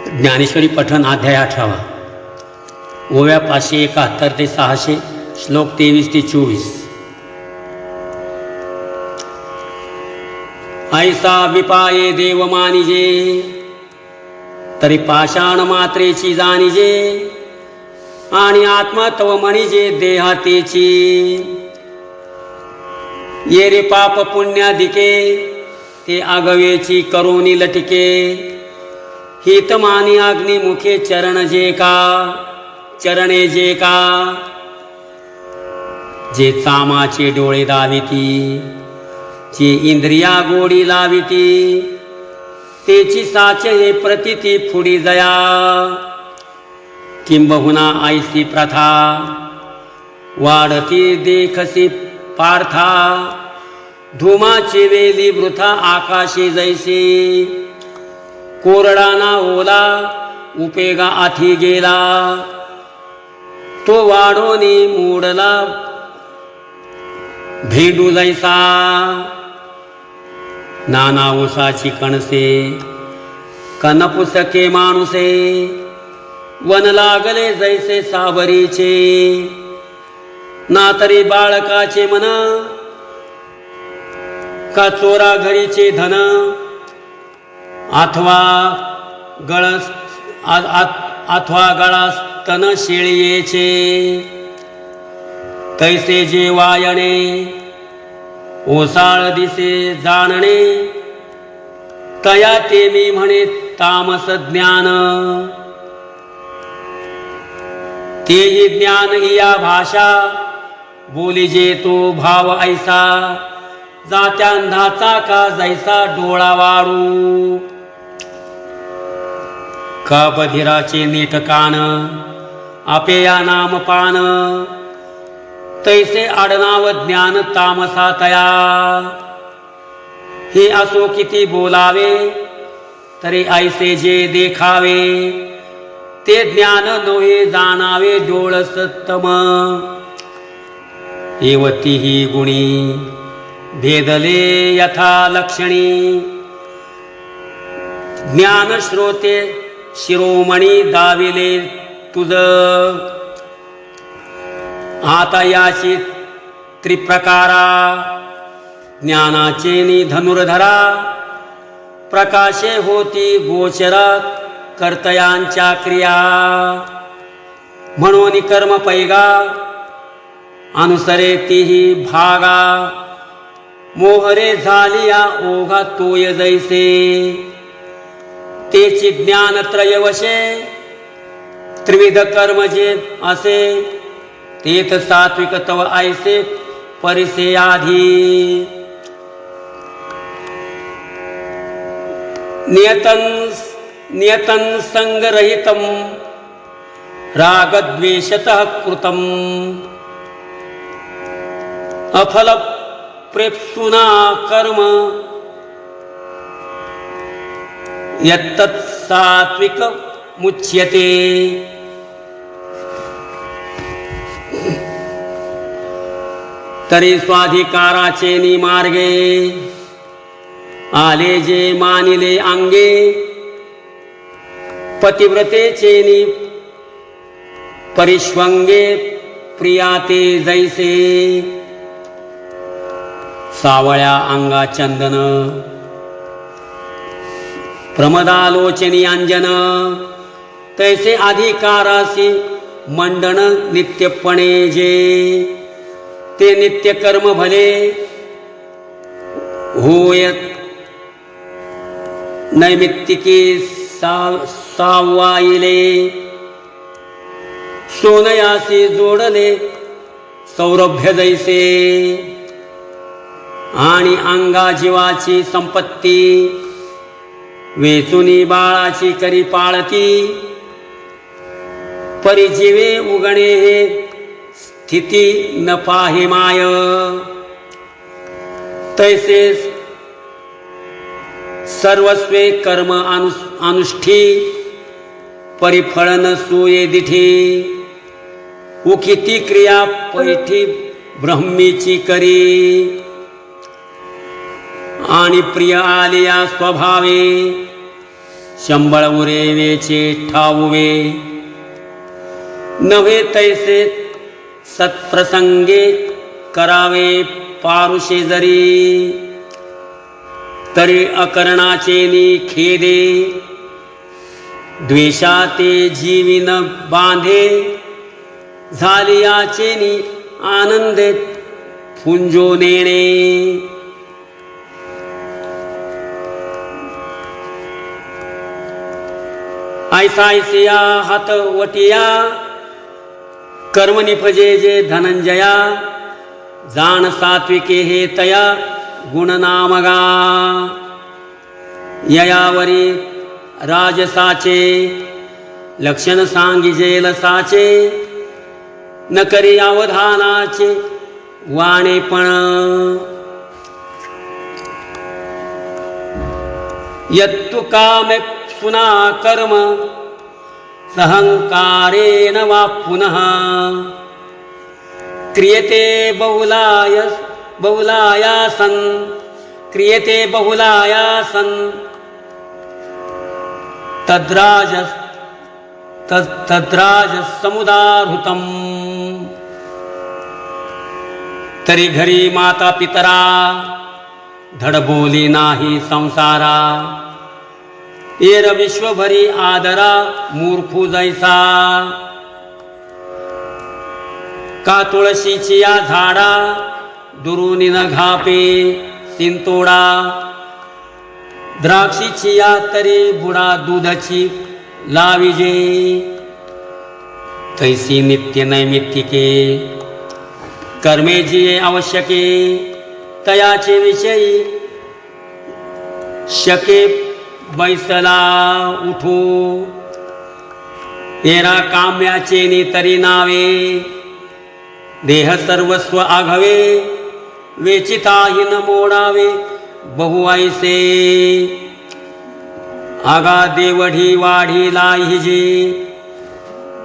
ज्ञानेश्वरी पठण अध्याय 18 ओव्या 571 ते 600 श्लोक 23 ते 24। ऐसा विपाये देव मानिजे तरी पाषाण मात्रेची जाणिजे आणि आत्मा तव म्हणिजे देहातेची। ये रे पाप पुण्याधिके ते आगवेची करोनी लटिके हितमानी अग्निमुखे चरण जे का चरणे जे का। जे चामाचे डोळे दाविती जे इंद्रिया गोडी लाविती तेची साचे प्रतिती फुडी जया। किंबहुना ऐसी प्रथा वाढती देखसी पार्था धुमाची वेली वृथा आकाशी जैसी। कोरडाना ओला उपेगा आठी गेला तो वाढोनी मूडला भेंडू जैसा। नाना उसाची कणसे कनपुसके माणुसे वन लागले जैसे सावरीचे। ना तरी बाळकाचे मन का चोरा घरीचे धन अथवा गळा स्तन शेळीचे। तैसे जे वायणे ओसाळ दिसे जाणणे तया ते मी म्हणे तामस ज्ञान। तेही ज्ञान या भाषा बोलिजे तो भाव ऐसा जात्यांधाचा का जैसा डोळा वाळू। का बधिराचे नीट कान आपेया नाम पान तैसे आडनाव ज्ञान तामसा तया। हे असो किती बोलावे तरी ऐसे जे देखावे ते ज्ञान नोहे जाणावे डोळ सत्तम। एवती ही गुणी भेदले यथा लक्षणी ज्ञान श्रोते शिरोमणी दाविले तुझ। आता याची त्रिप्रकारा ज्ञानाचे नि धनुर्धरा प्रकाशे होती गोचरा कर्तयांच्या क्रिया। म्हणून कर्म पैगा अनुसरे तीही भागा मोहरे झालिया ओघा तोय जैसे। तेची ज्ञान त्रयवशे त्रिविध कर्म जे असे तेथ सात्विक तव ऐसे परिसे आधी। नियतं संगरहितं रागद्वेषतः कृतं अफल प्रेप्सुना कर्म यत्तत् सात्विक मुच्यते। तरी स्वाधिकाराचे नि मार्गे आले जे मानिले अंगे पतिव्रतेचे नि परिष्वंगे प्रियाते जैसे। सावळ्या अंगा चंदन प्रमदालोचनी अंजन तैसे अधिकारासी मंडन नित्यपणे जे। ते नित्य कर्म भले होयत नैमित्तिकी सावाईले। सोनयासी जोडले सौरभ्य जैसे आणि अंगा जीवाची संपत्ती वेचुनी बाळाची करी पाळती। परिजीवे उगणे हे स्थिती न पाहे माय तैसे सर्वस्वे कर्म अनुष्ठी परिफळन सोये दिठी। उखिती क्रिया पैठी ब्रह्मीची करी आणि प्रिय आलिया स्वभावे शंबळ उरेवेचे ठाऊवे नव्हे तैसे सत्प्रसंगे करावे पारुषे जरी तरी अकरणाचे निखेदे द्वेषाते जीवी न बांधे झालियाचे नि आनंदे फुंजो नेणे ऐसा ऐसिया हातवटिया कर्म निपजे जे धनंजया जाण सात्विके हे तया गुणनामगा ययावरी राजसाचे लक्षण सांगिजेल साचे न करी अवधानाचे वाणेपण यत्तु कामे पुन्हा कर्म सहंकारेण वा पुनः क्रियते बहुलायासन क्रियते बहुलायासन तद्राज समुदाहृतम तरी घरी माता पितरा धडबोली नाही संसारा एर विश्वभरी आदरा मूर्खू जैसा का तुळशीची या झाडा दुरुनी न घापे सिंतोडा द्राक्षीची या तरी बुडा दूधची लाविजे तैसी नित्य नैमित्तिके कर्मे जी आवश्यके तयाचे विषयी शके बैसला उठो तेरा काम्याचे नितरी नावे देह सर्वस्व आघवे वेचिताही न मोडावे बहु ऐसे आगा देवढी वाढी लाहिजे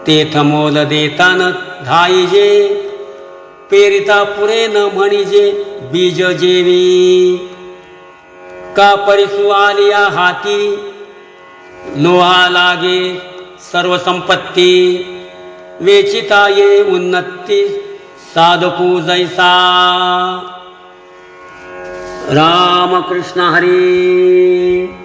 तेथ मोल देता न धाईजे पेरिता पुरे न म्हणिजे बीज जेवी का परिसु आलिया हाती लोहा लागे सर्व संपत्ती वेचिता ये उन्नती साधकू जैसा राम कृष्ण हरी।